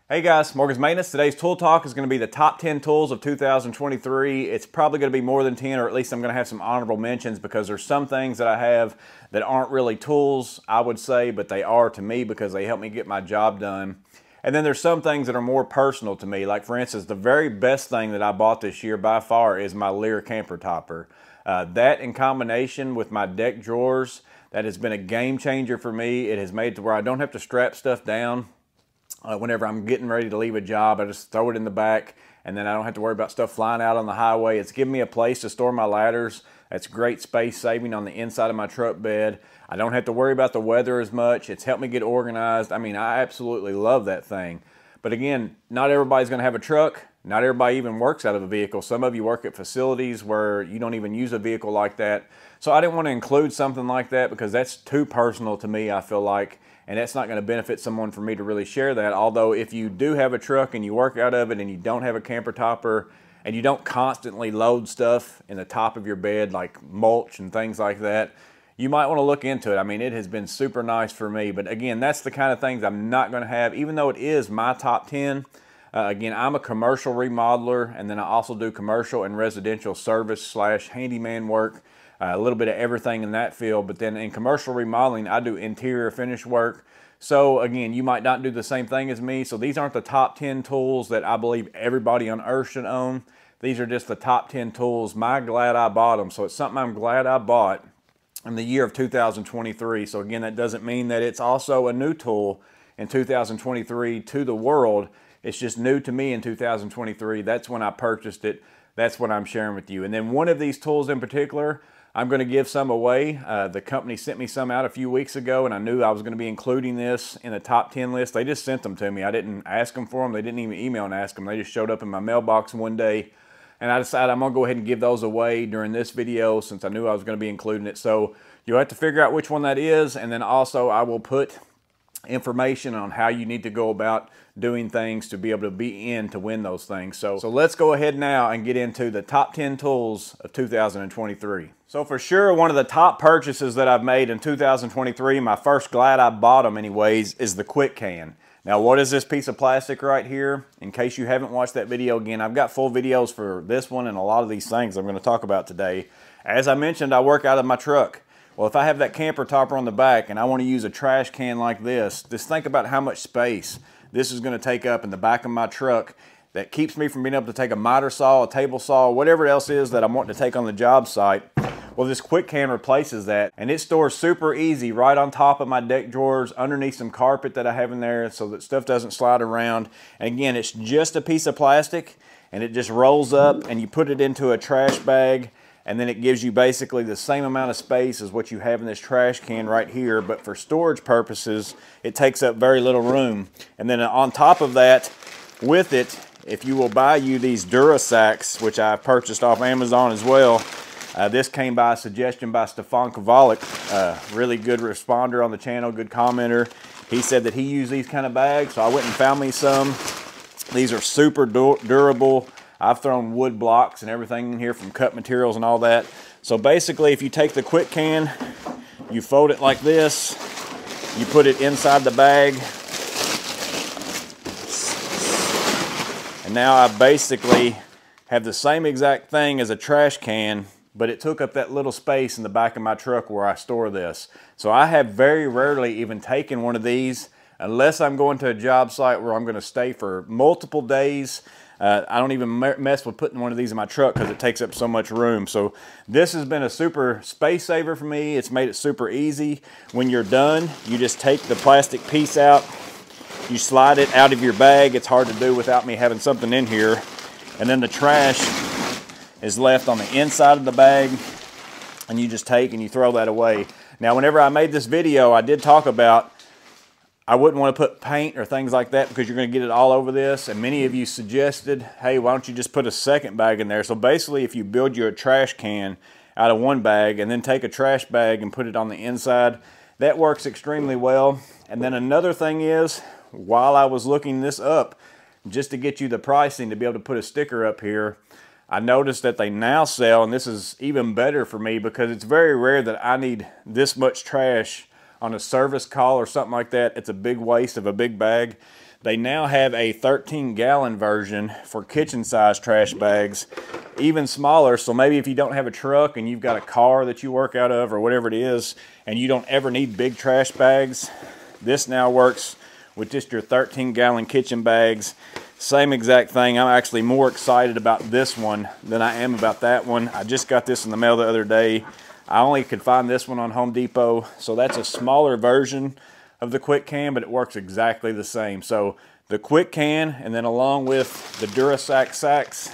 Hey guys, Morgan's Maintenance. Today's tool talk is going to be the top 10 tools of 2023. It's probably going to be more than 10, or at least I'm going to have some honorable mentions because there's some things that I have that aren't really tools, I would say, but they are to me because they help me get my job done. And then there's some things that are more personal to me. Like for instance, the very best thing that I bought this year by far is my Lear camper topper. That in combination with my deck drawers, that has been a game changer for me. It has made it to where I don't have to strap stuff down. Whenever I'm getting ready to leave a job, I just throw it in the back and then I don't have to worry about stuff flying out on the highway. It's given me a place to store my ladders. That's great space saving on the inside of my truck bed. I don't have to worry about the weather as much. It's helped me get organized. I mean, I absolutely love that thing. But again, not everybody's going to have a truck. Not everybody even works out of a vehicle. Some of you work at facilities where you don't even use a vehicle like that. So I didn't want to include something like that because that's too personal to me, I feel like. And that's not going to benefit someone for me to really share that. Although if you do have a truck and you work out of it and you don't have a camper topper and you don't constantly load stuff in the top of your bed like mulch and things like that, you might want to look into it. I mean, it has been super nice for me. But again, that's the kind of things I'm not going to have, even though it is my top 10. Again, I'm a commercial remodeler, and then I also do commercial and residential service / handyman work. A little bit of everything in that field, but then in commercial remodeling, I do interior finish work. So again, you might not do the same thing as me. So these aren't the top 10 tools that I believe everybody on earth should own. These are just the top 10 tools. Glad I bought them. So it's something I'm glad I bought in the year of 2023. So again, that doesn't mean that it's also a new tool in 2023 to the world. It's just new to me in 2023. That's when I purchased it. That's what I'm sharing with you. And then one of these tools in particular, I'm going to give some away. The company sent me some out a few weeks ago, and I knew I was going to be including this in the top 10 list. They just sent them to me. I didn't ask them for them. They didn't even email and ask them. They just showed up in my mailbox one day, and I decided I'm going to go ahead and give those away during this video since I knew I was going to be including it. So you'll have to figure out which one that is, and then also I will put information on how you need to go about doing things to be able to be in to win those things. So let's go ahead now and get into the top 10 tools of 2023. So for sure, one of the top purchases that I've made in 2023, my first glad I bought them anyways, is the quick can. Now what is this piece of plastic right here? In case you haven't watched that video, again, I've got full videos for this one and a lot of these things I'm going to talk about today. As I mentioned, I work out of my truck. Well, if I have that camper topper on the back and I want to use a trash can like this, just think about how much space this is going to take up in the back of my truck that keeps me from being able to take a miter saw, a table saw, whatever else is that I'm wanting to take on the job site. Well, this quick can replaces that, and it stores super easy right on top of my deck drawers, underneath some carpet that I have in there so that stuff doesn't slide around. And again, it's just a piece of plastic, and it just rolls up, and you put it into a trash bag, and then it gives you basically the same amount of space as what you have in this trash can right here, but for storage purposes, it takes up very little room. And then on top of that, with it, if you will buy you these Dura sacks, which I purchased off Amazon as well, this came by a suggestion by Stefan Kovalik, really good responder on the channel, good commenter. He said that he used these kind of bags, so I went and found me some. These are super durable. I've thrown wood blocks and everything in here from cut materials and all that. So basically, if you take the quick can, you fold it like this, you put it inside the bag, and now I basically have the same exact thing as a trash can, but it took up that little space in the back of my truck where I store this. So I have very rarely even taken one of these unless I'm going to a job site where I'm going to stay for multiple days. I don't even mess with putting one of these in my truck because it takes up so much room. So this has been a super space saver for me. It's made it super easy. When you're done, you just take the plastic piece out, you slide it out of your bag. It's hard to do without me having something in here. And then the trash is left on the inside of the bag, and you just take and you throw that away. Now, whenever I made this video, I did talk about I wouldn't want to put paint or things like that because you're going to get it all over this. And many of you suggested, hey, why don't you just put a second bag in there? So basically, if you build you a trash can out of one bag and then take a trash bag and put it on the inside, that works extremely well. And then another thing is, while I was looking this up, just to get you the pricing to be able to put a sticker up here, I noticed that they now sell, and this is even better for me because it's very rare that I need this much trash on a service call or something like that, it's a big waste of a big bag. They now have a 13-gallon version for kitchen-sized trash bags, even smaller. So maybe if you don't have a truck and you've got a car that you work out of or whatever it is, and you don't ever need big trash bags, this now works with just your 13-gallon kitchen bags. Same exact thing. I'm actually more excited about this one than I am about that one. I just got this in the mail the other day. I only could find this one on Home Depot, so that's a smaller version of the quick can, but it works exactly the same. So the quick can, and then along with the Durasac sacks,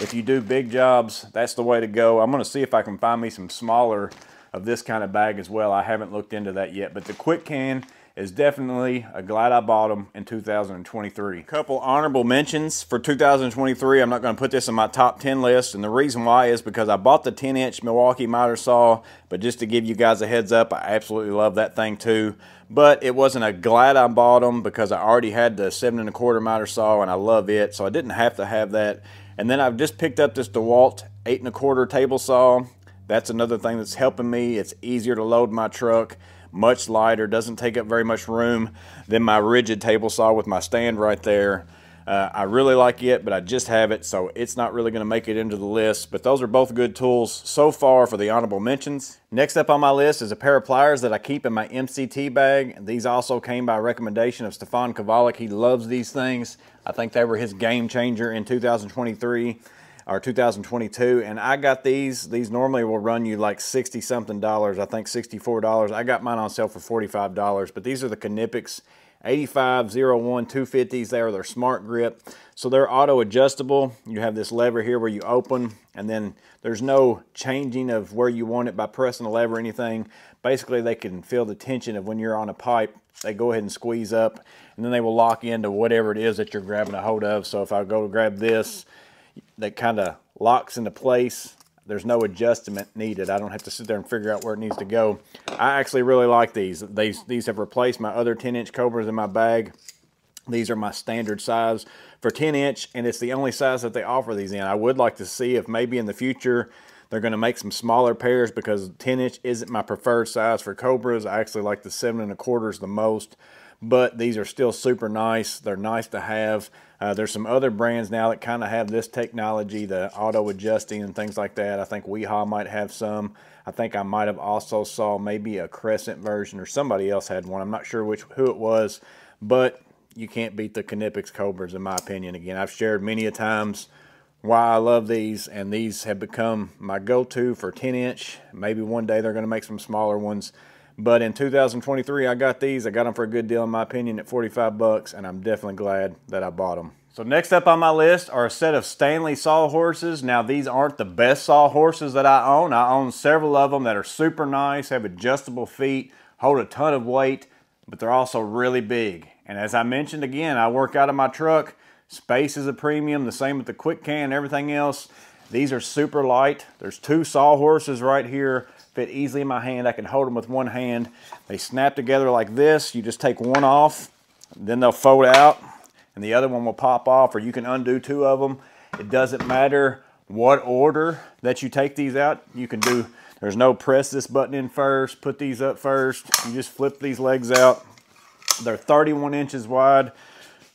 if you do big jobs, that's the way to go. I'm going to see if I can find me some smaller of this kind of bag as well. I haven't looked into that yet, but the quick can is definitely glad I bought them in 2023. A couple honorable mentions for 2023. I'm not going to put this in my top 10 list, and the reason why is because I bought the 10-inch Milwaukee miter saw, but just to give you guys a heads up, I absolutely love that thing too. But it wasn't a glad I bought them because I already had the 7 1/4 miter saw and I love it, so I didn't have to have that. And then I've just picked up this DeWalt 8 1/4 table saw. That's another thing that's helping me. It's easier to load my truck, much lighter, doesn't take up very much room than my rigid table saw with my stand right there. I really like it, but I just have it, so it's not really going to make it into the list. But those are both good tools so far for the honorable mentions. Next up on my list is a pair of pliers that I keep in my MCT bag. These also came by recommendation of Stefan Kovalik. He loves these things. I think they were his game changer in 2023 or 2022, and I got these. These normally will run you like 60 something dollars, I think $64. I got mine on sale for $45, but these are the Knipex 8501 250s. They are their smart grip, so they're auto adjustable. You have this lever here where you open, and then there's no changing of where you want it by pressing the lever or anything. Basically, they can feel the tension of when you're on a pipe. They go ahead and squeeze up, and then they will lock into whatever it is that you're grabbing a hold of. So if I go to grab this, that kind of locks into place. There's no adjustment needed. I don't have to sit there and figure out where it needs to go. I actually really like these. These have replaced my other 10-inch Cobras in my bag. These are my standard size for 10-inch, and it's the only size that they offer these in. I would like to see if maybe in the future they're going to make some smaller pairs, because 10-inch isn't my preferred size for Cobras. I actually like the 7 1/4s the most. But these are still super nice. They're nice to have. There's some other brands now that kind of have this technology, the auto adjusting and things like that. I think Weehaw might have some. I think I might have also saw maybe a Crescent version, or somebody else had one. I'm not sure who it was, but you can't beat the Knipex Cobras in my opinion. Again, I've shared many a times why I love these, and these have become my go-to for 10-inch. Maybe one day they're going to make some smaller ones. But in 2023, I got these. I got them for a good deal, in my opinion, at 45 bucks, and I'm definitely glad that I bought them. So next up on my list are a set of Stanley sawhorses. Now, these aren't the best sawhorses that I own. I own several of them that are super nice, have adjustable feet, hold a ton of weight, but they're also really big. And as I mentioned again, I work out of my truck. Space is a premium, the same with the quick can and everything else. These are super light. There's 2 sawhorses right here. Fit easily in my hand. I can hold them with one hand. They snap together like this. You just take one off, then they'll fold out, and the other one will pop off, or you can undo 2 of them. It doesn't matter what order that you take these out. You can do, there's no press this button in first, put these up first. You just flip these legs out. They're 31 inches wide,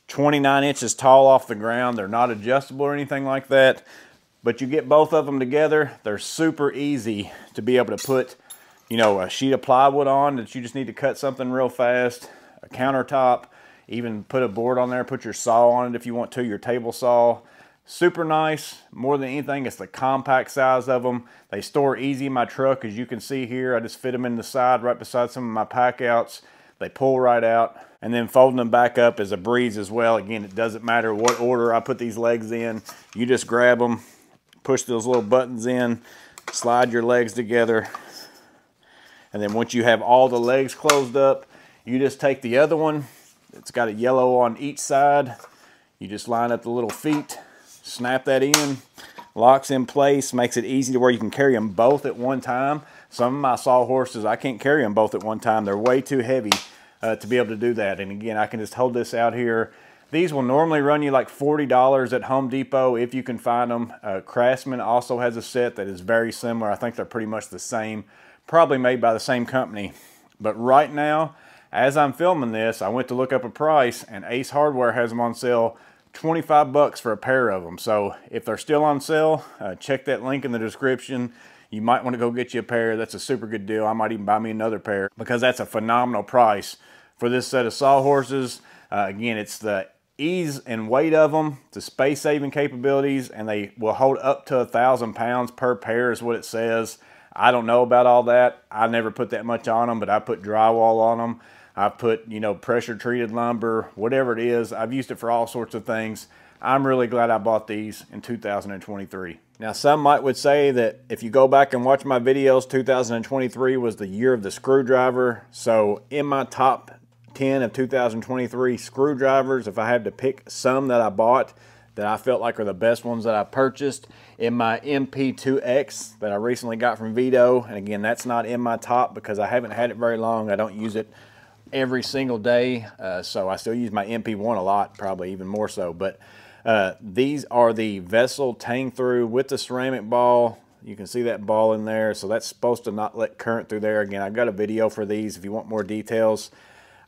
29 inches tall off the ground. They're not adjustable or anything like that. But you get both of them together, they're super easy to be able to put, you know, a sheet of plywood on that you just need to cut something real fast, a countertop, even put a board on there, put your saw on it if you want to, your table saw. Super nice. More than anything, it's the compact size of them. They store easy in my truck, as you can see here. I just fit them in the side right beside some of my pack outs. They pull right out. And then folding them back up is a breeze as well. Again, it doesn't matter what order I put these legs in. You just grab them, push those little buttons in, slide your legs together, and then once you have all the legs closed up, you just take the other one. It's got a yellow on each side. You just line up the little feet, snap that in, locks in place, makes it easy to where you can carry them both at one time. Some of my sawhorses, I can't carry them both at one time. They're way too heavy to be able to do that. And again, I can just hold this out here. These will normally run you like $40 at Home Depot if you can find them. Craftsman also has a set that is very similar. I think they're pretty much the same, probably made by the same company. But right now, as I'm filming this, I went to look up a price, and Ace Hardware has them on sale, 25 bucks for a pair of them. So if they're still on sale, check that link in the description. You might want to go get you a pair. That's a super good deal. I might even buy me another pair because that's a phenomenal price for this set of sawhorses. Again, it's the ease and weight of them, the space saving capabilities, and they will hold up to 1,000 pounds per pair is what it says. I don't know about all that. I never put that much on them, but I put drywall on them. I've put, you know, pressure treated lumber, whatever it is. I've used it for all sorts of things. I'm really glad I bought these in 2023. Now, some would say that if you go back and watch my videos, 2023 was the year of the screwdriver. So in my top 10 of 2023 screwdrivers, if I had to pick some that I bought that I felt like are the best ones that I purchased, in my MP2X that I recently got from Vito, and again, that's not in my top because I haven't had it very long. I don't use it every single day, so I still use my MP1 a lot, probably even more so. But these are the vessel tang through with the ceramic ball. You can see that ball in there, so that's supposed to not let current through there. Again, I've got a video for these if you want more details.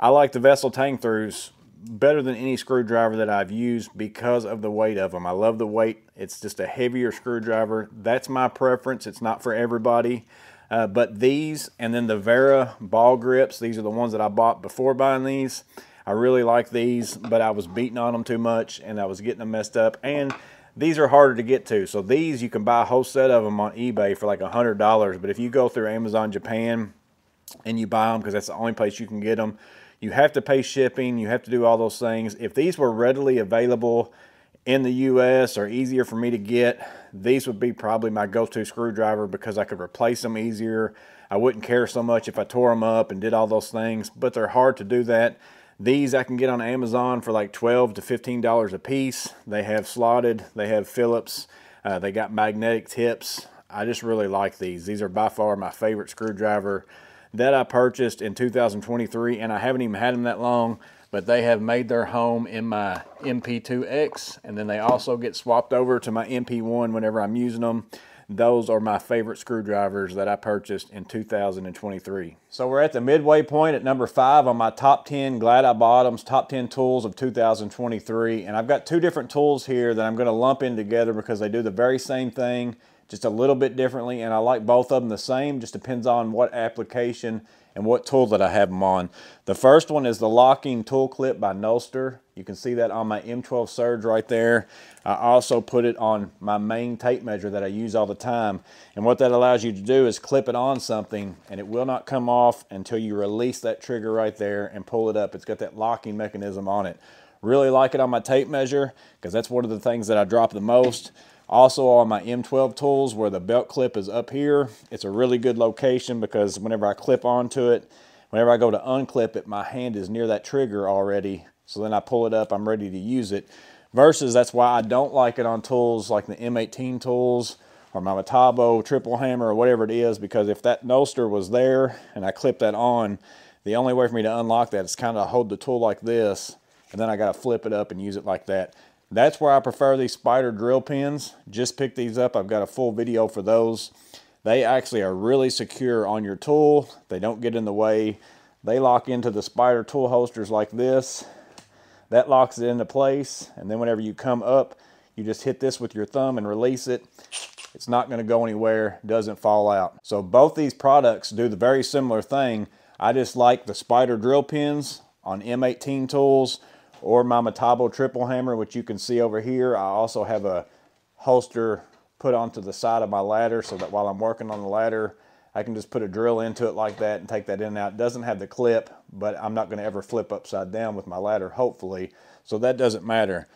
I like the vessel tang throughs better than any screwdriver that I've used because of the weight of them. I love the weight. It's just a heavier screwdriver. That's my preference. It's not for everybody. But these, and then the Vera ball grips, these are the ones that I bought before buying these. I really like these, but I was beating on them too much and I was getting them messed up. And these are harder to get to. So these, you can buy a whole set of them on eBay for like $100. But if you go through Amazon Japan and you buy them, because that's the only place you can get them, you have to pay shipping. You have to do all those things. If these were readily available in the US or easier for me to get, these would be probably my go-to screwdriver because I could replace them easier. I wouldn't care so much if I tore them up and did all those things, but they're hard to do that. These I can get on Amazon for like $12 to $15 a piece. They have slotted, they have Phillips, they got magnetic tips. I just really like these. These are by far my favorite screwdriver that I purchased in 2023, and I haven't even had them that long, but they have made their home in my MP2X, and then they also get swapped over to my MP1 whenever I'm using them. Those are my favorite screwdrivers that I purchased in 2023. So we're at the midway point at number 5 on my top 10 Glad I Bought 'Em's top 10 tools of 2023. And I've got 2 different tools here that I'm going to lump in together because they do the very same thing, just a little bit differently, and I like both of them the same. Just depends on what application and what tool that I have them on. The first one is the locking tool clip by Nohlster. You can see that on my M12 Surge right there. I also put it on my main tape measure that I use all the time. And what that allows you to do is clip it on something and it will not come off until you release that trigger right there and pull it up. It's got that locking mechanism on it. Really like it on my tape measure because that's one of the things that I drop the most. Also on my M12 tools where the belt clip is up here, it's a really good location because whenever I clip onto it, whenever I go to unclip it, my hand is near that trigger already. So then I pull it up, I'm ready to use it. Versus that's why I don't like it on tools like the M18 tools or my Metabo triple hammer or whatever it is, because if that Nohlster was there and I clip that on, the only way for me to unlock that is kind of hold the tool like this, and then I got to flip it up and use it like that. That's where I prefer these spider drill pins. Just pick these up. I've got a full video for those. They actually are really secure on your tool. They don't get in the way. They lock into the spider tool holsters like this. That locks it into place. And then whenever you come up, you just hit this with your thumb and release it. It's not going to go anywhere, doesn't fall out. So both these products do the very similar thing. I just like the spider drill pins on M18 tools or my Metabo triple hammer, which you can see over here. I also have a holster put onto the side of my ladder so that while I'm working on the ladder, I can just put a drill into it like that and take that in and out. It doesn't have the clip, but I'm not going to ever flip upside down with my ladder, hopefully, so that doesn't matter.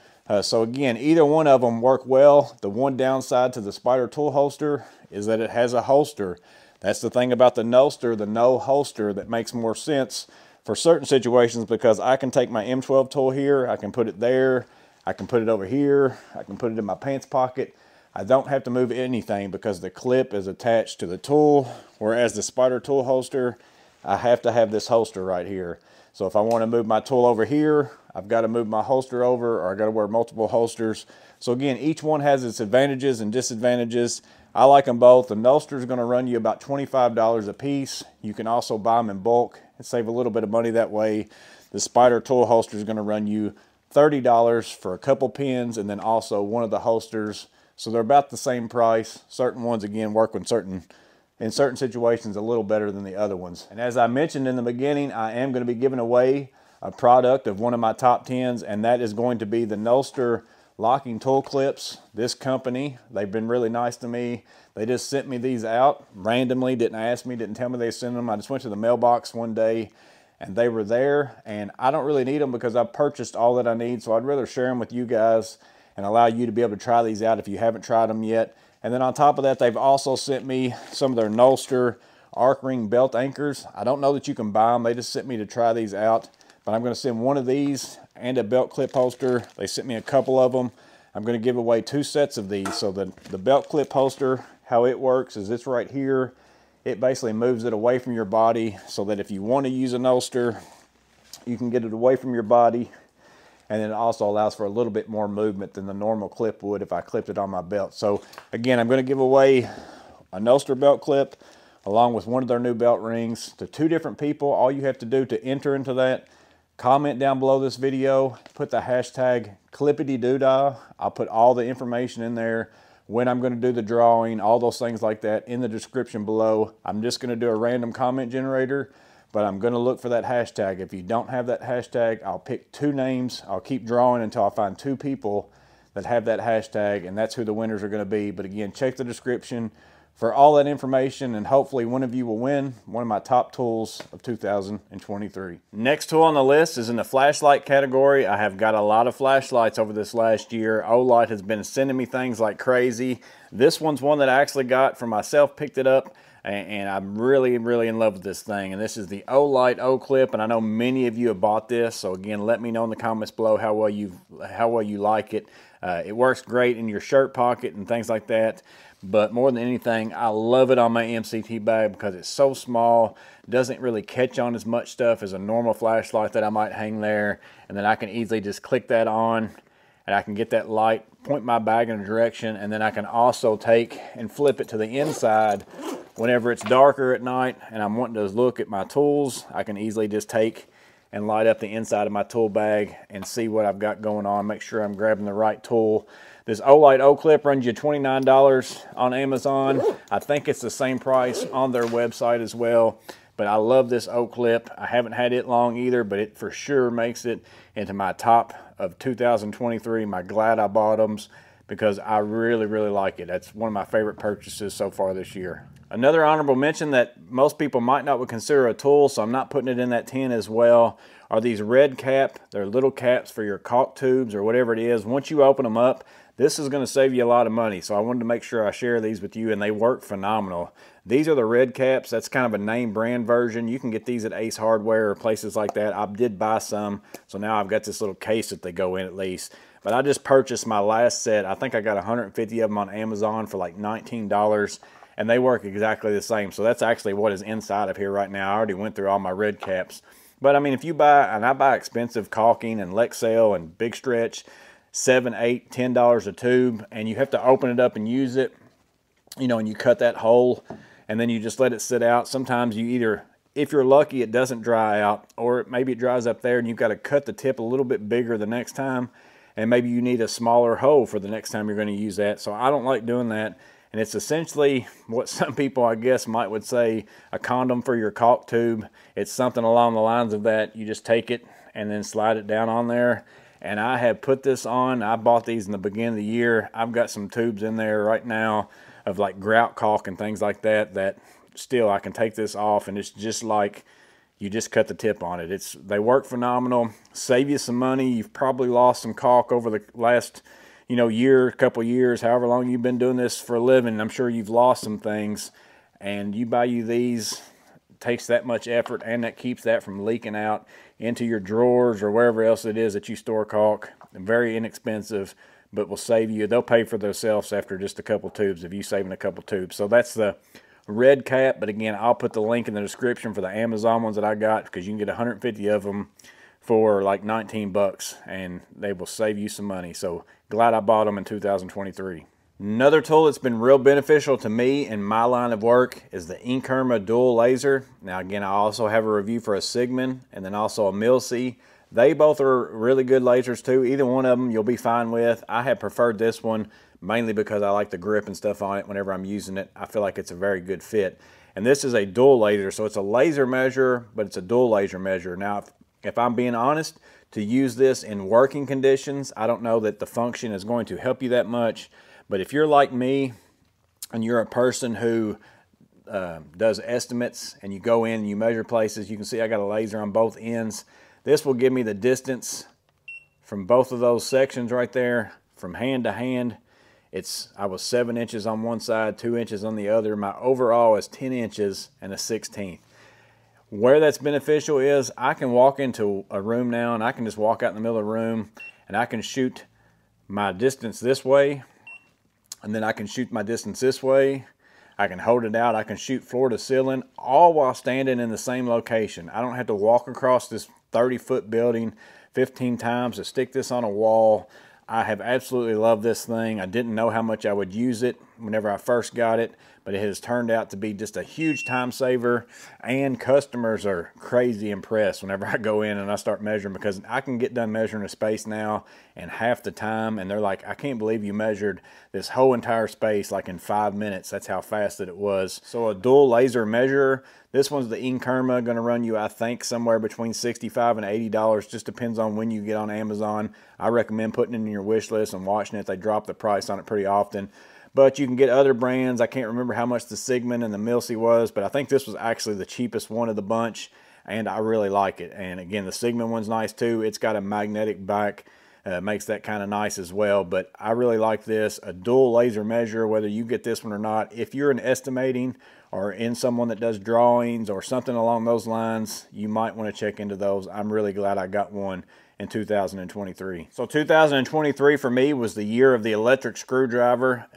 So again, either one of them work well. The one downside to the spider tool holster is that it has a holster. That's the thing about the Nohlster, the no holster, that makes more sense for certain situations, because I can take my M12 tool here, I can put it there, I can put it over here, I can put it in my pants pocket. I don't have to move anything because the clip is attached to the tool, whereas the spider tool holster, I have to have this holster right here. So if I want to move my tool over here, I've got to move my holster over, or I got to wear multiple holsters. So again, each one has its advantages and disadvantages. I like them both. The Nohlster is going to run you about $25 a piece. You can also buy them in bulk save a little bit of money that way. The Spyder tool holster is going to run you $30 for a couple pins, and then also one of the holsters. So they're about the same price. Certain ones, again, work in certain situations a little better than the other ones. And as I mentioned in the beginning, I am going to be giving away a product of one of my top 10s, and that is going to be the Nohlster locking tool clips. This company, they've been really nice to me. They just sent me these out randomly, didn't ask me, didn't tell me they sent them. I just went to the mailbox one day and they were there, and I don't really need them because I've purchased all that I need, so I'd rather share them with you guys and allow you to be able to try these out if you haven't tried them yet. And then on top of that, they've also sent me some of their Nohlster arc ring belt anchors. I don't know that you can buy them. They just sent me to try these out, but I'm going to send one of these and a belt clip holster. They sent me a couple of them. I'm going to give away 2 sets of these. So the belt clip holster, how it works is it's right here. It basically moves it away from your body so that if you want to use a Nohlster, you can get it away from your body. And then it also allows for a little bit more movement than the normal clip would if I clipped it on my belt. So again, I'm going to give away a Nohlster belt clip along with one of their new belt rings to 2 different people. All you have to do to enter into that, comment down below this video, put the hashtag clippity-doo-dah. I'll put all the information in there, when I'm going to do the drawing, all those things like that in the description below. I'm just going to do a random comment generator, but I'm going to look for that hashtag. If you don't have that hashtag, I'll pick 2 names. I'll keep drawing until I find 2 people that have that hashtag, and that's who the winners are going to be. But again, check the description for all that information, and hopefully one of you will win one of my top tools of 2023. Next tool on the list is in the flashlight category. I have got a lot of flashlights over this last year. Olight has been sending me things like crazy. This one's one that I actually got for myself, picked it up, and I'm really, really in love with this thing. And this is the Olight O-Clip, and I know many of you have bought this. So again, let me know in the comments below how well you like it. It works great in your shirt pocket and things like that. But more than anything, I love it on my MCT bag because it's so small, doesn't really catch on as much stuff as a normal flashlight that I might hang there. And then I can easily just click that on, and I can get that light, point my bag in a direction, and then I can also take and flip it to the inside. Whenever it's darker at night and I'm wanting to look at my tools, I can easily just take and light up the inside of my tool bag and see what I've got going on, make sure I'm grabbing the right tool. This Olight O-Clip runs you $29 on Amazon. I think it's the same price on their website as well. But I love this O-Clip. I haven't had it long either, but it for sure makes it into my top of 2023, my glad I bought them, because I really, really like it. That's one of my favorite purchases so far this year. Another honorable mention that most people might not would consider a tool, so I'm not putting it in that 10 as well, are these red cap. They're little caps for your caulk tubes or whatever it is. Once you open them up, this is going to save you a lot of money, so I wanted to make sure I share these with you, and they work phenomenal. These are the red caps. That's kind of a name brand version. You can get these at Ace Hardware or places like that. I did buy some, so now I've got this little case that they go in at least. But I just purchased my last set. I think I got 150 of them on Amazon for like $19, and they work exactly the same. So that's actually what is inside of here right now. I already went through all my red caps. But I mean, if you buy, and I buy expensive caulking and Lexel and Big Stretch, $7, $8, $10 a tube, and you have to open it up and use it, you know, and you cut that hole, and then you just let it sit out. Sometimes you either, if you're lucky, it doesn't dry out, or maybe it dries up there and you've got to cut the tip a little bit bigger the next time, and maybe you need a smaller hole for the next time you're going to use that. So I don't like doing that, and it's essentially what some people, I guess, would say a condom for your caulk tube. It's something along the lines of that. You just take it and then slide it down on there. And I have put this on. I bought these in the beginning of the year. I've got some tubes in there right now of like grout caulk and things like that, that still I can take this off, and it's just like you just cut the tip on it. They work phenomenal, save you some money. You've probably lost some caulk over the last, you know, year, couple years, however long you've been doing this for a living. I'm sure you've lost some things, and you buy you these. Takes that much effort, and that keeps that from leaking out into your drawers or wherever else it is that you store caulk. Very inexpensive, but will save you. They'll pay for themselves after just a couple tubes if you saving a couple tubes. So that's the red cap, but again, I'll put the link in the description for the Amazon ones that I got, because you can get 150 of them for like 19 bucks, and they will save you some money. So glad I bought them in 2023. Another tool that's been real beneficial to me in my line of work is the Inkerma dual laser. Now again, I also have a review for a Sigmund and then also a Milsey. They both are really good lasers too. Either one of them you'll be fine with. I have preferred this one mainly because I like the grip and stuff on it whenever I'm using it. I feel like it's a very good fit. And this is a dual laser, so it's a laser measure, but it's a dual laser measure. Now, if I'm being honest, to use this in working conditions, I don't know that the function is going to help you that much. But if you're like me and you're a person who does estimates and you go in and you measure places, you can see I got a laser on both ends. This will give me the distance from both of those sections right there from hand to hand. I was 7 inches on one side, 2 inches on the other. My overall is 10 inches and a 1/16. Where that's beneficial is I can walk into a room now and I can just walk out in the middle of the room and I can shoot my distance this way. And then I can shoot my distance this way. I can hold it out. I can shoot floor to ceiling, all while standing in the same location. I don't have to walk across this 30-foot building 15 times to stick this on a wall. I have absolutely loved this thing. I didn't know how much I would use it whenever I first got it, but it has turned out to be just a huge time saver, and customers are crazy impressed whenever I go in and I start measuring, because I can get done measuring a space now in half the time, and they're like, I can't believe you measured this whole entire space like in 5 minutes. That's how fast that it was. So a dual laser measurer. This one's the Inkerma, going to run you, I think, somewhere between $65 and $80. Just depends on when you get on Amazon. I recommend putting it in your wish list and watching it. They drop the price on it pretty often. But you can get other brands. I can't remember how much the Sigmund and the Milsey was, but I think this was actually the cheapest one of the bunch, and I really like it. And again, the Sigmund one's nice too. It's got a magnetic back. Makes that kind of nice as well, but I really like this. A dual laser measure, whether you get this one or not. If you're in estimating or in someone that does drawings or something along those lines, you might want to check into those. I'm really glad I got one in 2023. So 2023 for me was the year of the electric screwdriver.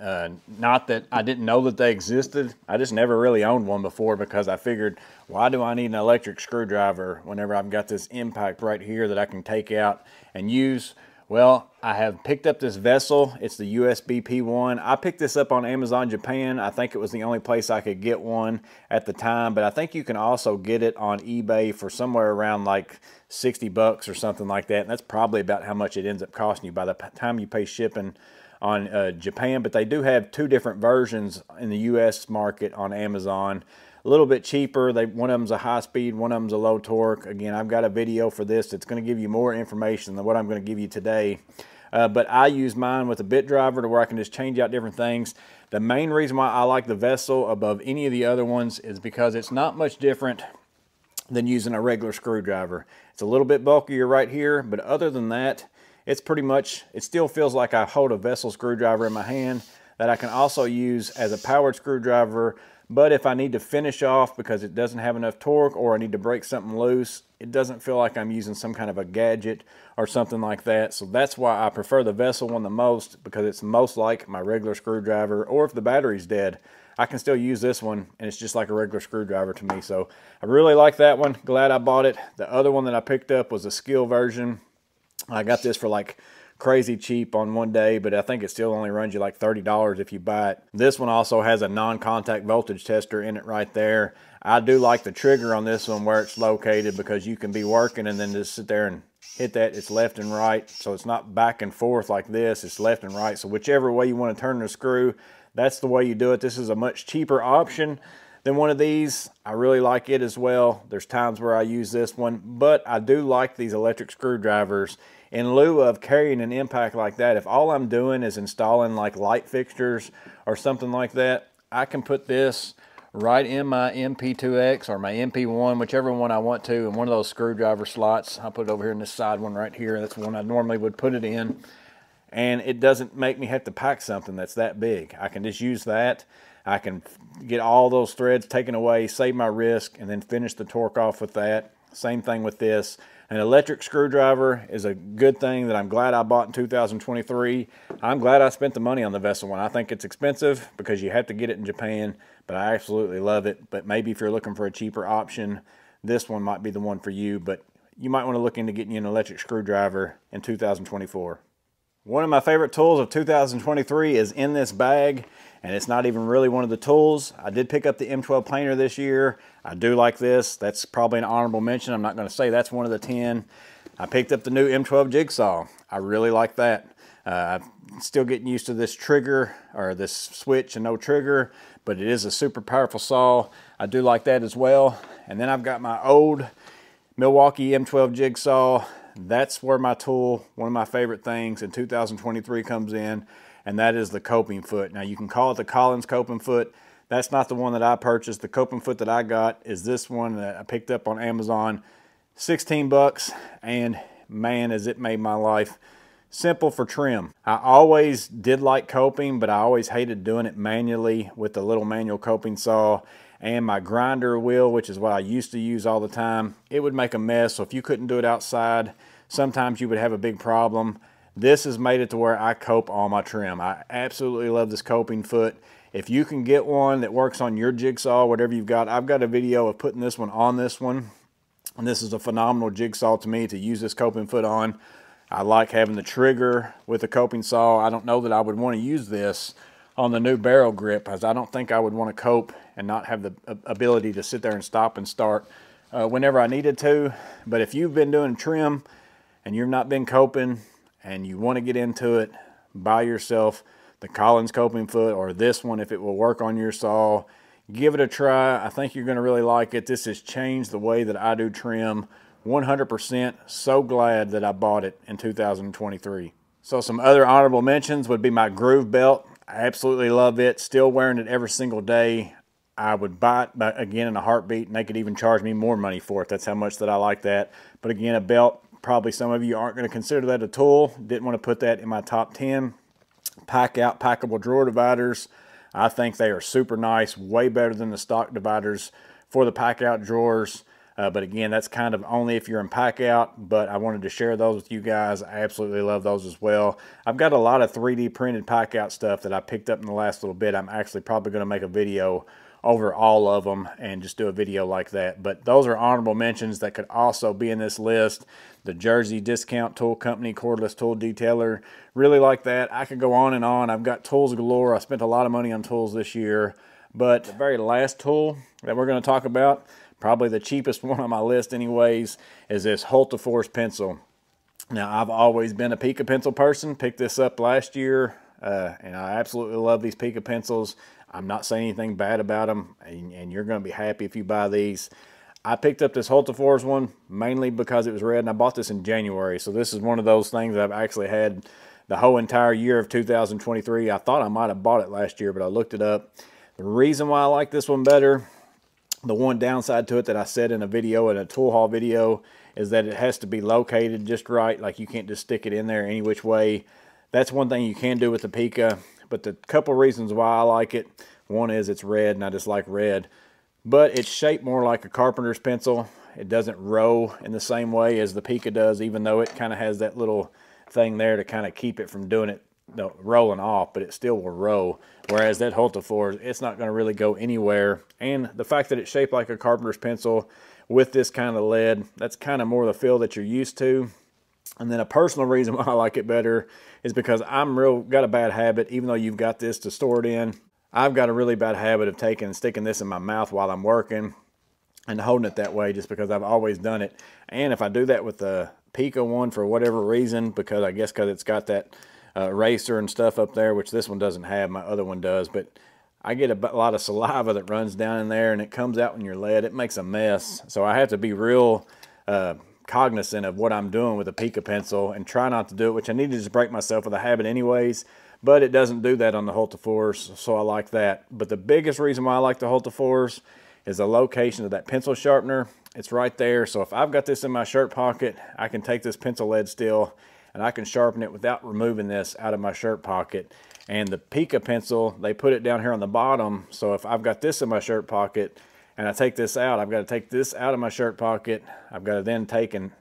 Not that I didn't know that they existed. I just never really owned one before, because I figured, why do I need an electric screwdriver whenever I've got this impact right here that I can take out and use? Well, I have picked up this vessel. It's the USB P1. I picked this up on Amazon Japan. I think it was the only place I could get one at the time, but I think you can also get it on eBay for somewhere around like 60 bucks or something like that. And that's probably about how much it ends up costing you by the time you pay shipping on Japan. But they do have two different versions in the US market on Amazon. A little bit cheaper. One of them's a high speed, one of them's a low torque. Again, I've got a video for this that's going to give you more information than what I'm going to give you today. But I use mine with a bit driver to where I can just change out different things. The main reason why I like the vessel above any of the other ones is because it's not much different than using a regular screwdriver. It's a little bit bulkier right here, but other than that, it's pretty much, it still feels like I hold a vessel screwdriver in my hand that I can also use as a powered screwdriver. But if I need to finish off because it doesn't have enough torque, or I need to break something loose, it doesn't feel like I'm using some kind of a gadget or something like that. So that's why I prefer the vessel one the most, because it's most like my regular screwdriver. Or if the battery's dead, I can still use this one and it's just like a regular screwdriver to me. So I really like that one. Glad I bought it. The other one that I picked up was a skil version. I got this for like crazy cheap on one day, but I think it still only runs you like $30 if you buy it. This one also has a non-contact voltage tester in it right there. I do like the trigger on this one where it's located, because you can be working and then just sit there and hit that. It's left and right, so it's not back and forth like this. It's left and right, so whichever way you want to turn the screw, that's the way you do it. This is a much cheaper option than one of these. I really like it as well. There's times where I use this one, but I do like these electric screwdrivers in lieu of carrying an impact like that. If all I'm doing is installing like light fixtures or something like that, I can put this right in my MP2X or my MP1, whichever one I want to, in one of those screwdriver slots. I'll put it over here in this side one right here. That's the one I normally would put it in. And it doesn't make me have to pack something that's that big. I can just use that. I can get all those threads taken away, save my risk, and then finish the torque off with that. Same thing with this. An electric screwdriver is a good thing that I'm glad I bought in 2023. I'm glad I spent the money on the vessel one. I think it's expensive because you have to get it in Japan, but I absolutely love it. But maybe if you're looking for a cheaper option, this one might be the one for you. But you might want to look into getting you an electric screwdriver in 2024. One of my favorite tools of 2023 is in this bag, and it's not even really one of the tools. I did pick up the M12 planer this year. I do like this. That's probably an honorable mention. I'm not going to say that's one of the 10. I picked up the new M12 jigsaw. I really like that. I'm still getting used to this trigger, or this switch and no trigger, but it is a super powerful saw. I do like that as well. And then I've got my old Milwaukee M12 jigsaw. That's where my tool, one of my favorite things in 2023 comes in, and that is the coping foot. Now you can call it the Collins coping foot. That's not the one that I purchased. The coping foot that I got is this one that I picked up on Amazon. 16 bucks, and man, has it made my life simple for trim. I always did like coping, but I always hated doing it manually with the little manual coping saw. And my grinder wheel, which is what I used to use all the time, it would make a mess. So if you couldn't do it outside, sometimes you would have a big problem. This has made it to where I cope all my trim. I absolutely love this coping foot. If you can get one that works on your jigsaw, whatever you've got, I've got a video of putting this one on this one. And this is a phenomenal jigsaw to me to use this coping foot on. I like having the trigger with the coping saw. I don't know that I would want to use this on the new barrel grip, as I don't think I would want to cope and not have the ability to sit there and stop and start whenever I needed to. But if you've been doing trim and you've not been coping and you want to get into it, buy yourself the Collins coping foot, or this one if it will work on your saw. Give it a try. I think you're going to really like it. This has changed the way that I do trim 100%. So glad that I bought it in 2023. So some other honorable mentions would be my groove belt. I absolutely love it. Still wearing it every single day. I would buy it again in a heartbeat, and they could even charge me more money for it. That's how much that I like that. But again, a belt, probably some of you aren't going to consider that a tool. Didn't want to put that in my top 10. Pack out packable drawer dividers. I think they are super nice, way better than the stock dividers for the pack out drawers. But again, that's kind of only if you're in pack out, but I wanted to share those with you guys. I absolutely love those as well. I've got a lot of 3D printed pack out stuff that I picked up in the last little bit. I'm actually probably going to make a video over all of them and just do a video like that. But those are honorable mentions that could also be in this list. The Jersey Discount Tool Company cordless tool detailer, really like that. I could go on and on. I've got tools galore. I spent a lot of money on tools this year. But the very last tool that we're going to talk about, probably the cheapest one on my list anyways, is this Hultafors pencil. Now, I've always been a Pica pencil person. Picked this up last year, and I absolutely love these Pica pencils. I'm not saying anything bad about them, and you're going to be happy if you buy these. I picked up this Hultafors one mainly because it was red, and I bought this in January. So this is one of those things that I've actually had the whole entire year of 2023. I thought I might have bought it last year, but I looked it up. The reason why I like this one better, the one downside to it that I said in a video, in a tool haul video, is that it has to be located just right. Like, you can't just stick it in there any which way. That's one thing you can do with the Pica. But the couple reasons why I like it, one is it's red, and I just like red. But it's shaped more like a carpenter's pencil. It doesn't row in the same way as the Pica does, even though it kind of has that little thing there to kind of keep it from doing it, rolling off, but it still will row. Whereas that Hultafors, it's not going to really go anywhere. And the fact that it's shaped like a carpenter's pencil with this kind of lead, that's kind of more the feel that you're used to. And then a personal reason why I like it better is because got a bad habit, even though you've got this to store it in. I've got a really bad habit of taking and sticking this in my mouth while I'm working and holding it that way, just because I've always done it. And if I do that with the Pica one for whatever reason, because I guess because it's got that eraser and stuff up there, which this one doesn't have, my other one does, but I get a lot of saliva that runs down in there, and it comes out in your lead. It makes a mess. So I have to be real cognizant of what I'm doing with a Pica pencil and try not to do it, which I need to just break myself of the habit anyways. But it doesn't do that on the Hultafors, so I like that. But the biggest reason why I like the Hultafors is the location of that pencil sharpener. It's right there. So if I've got this in my shirt pocket, I can take this pencil lead still and I can sharpen it without removing this out of my shirt pocket. And the Pica pencil, they put it down here on the bottom. So if I've got this in my shirt pocket and I take this out, I've got to take this out of my shirt pocket. I've got to then take and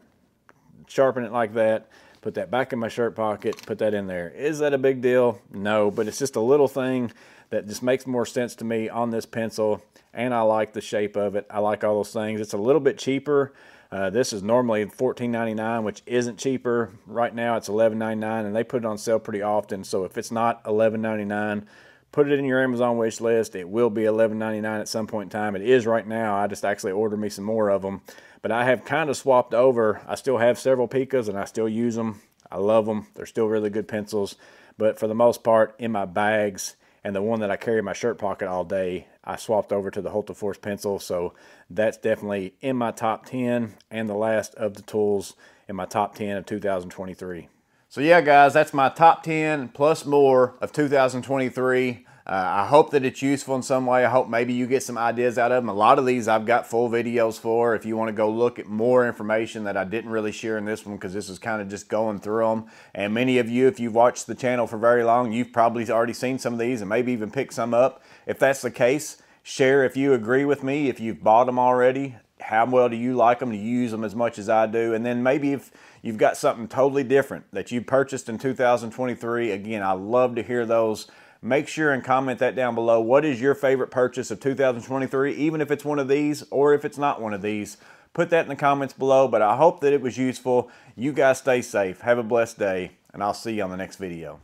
sharpen it like that, put that back in my shirt pocket, put that in there. Is that a big deal? No, but it's just a little thing that just makes more sense to me on this pencil, and I like the shape of it. I like all those things. It's a little bit cheaper, This is normally $14.99, which isn't cheaper. Right now it's $11.99, and they put it on sale pretty often. So if it's not $11.99, put it in your Amazon wish list. It will be $11.99 at some point in time. It is right now. I just actually ordered me some more of them. But I have kind of swapped over. I still have several Pikas, and I still use them. I love them. They're still really good pencils. But for the most part, in my bags, and the one that I carry in my shirt pocket all day, I swapped over to the Hultafors pencil. So that's definitely in my top 10 and the last of the tools in my top 10 of 2023. So yeah, guys, that's my top 10 plus more of 2023. I hope that it's useful in some way. I hope maybe you get some ideas out of them. A lot of these I've got full videos for if you want to go look at more information that I didn't really share in this one, because this is kind of just going through them. And many of you, if you've watched the channel for very long, you've probably already seen some of these and maybe even picked some up. If that's the case, share if you agree with me, if you've bought them already. How well do you like them? Do you use them as much as I do? And then maybe if you've got something totally different that you purchased in 2023, again, I love to hear those. Make sure and comment that down below. What is your favorite purchase of 2023, even if it's one of these or if it's not one of these? Put that in the comments below, but I hope that it was useful. You guys stay safe. Have a blessed day, and I'll see you on the next video.